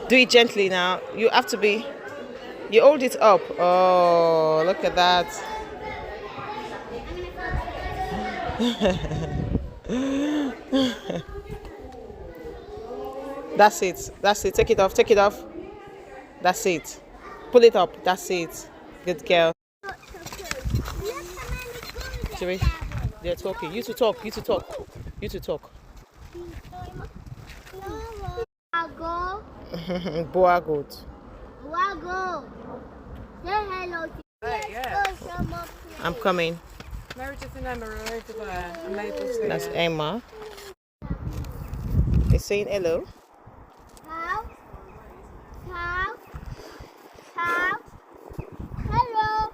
Do it gently now. You have to be. You hold it up. Oh, look at that. That's it. That's it. Take it off. Take it off. That's it. Pull it up. That's it. Good girl. Jerry, they're talking. You to talk. You to talk. You to talk. Wago. Boa goat. Wago. Say hello to Right, yeah. I'm coming. Meredith and Emma are over there, and Mabel's here. That's Emma. They're saying hello. How? How? How? Hello.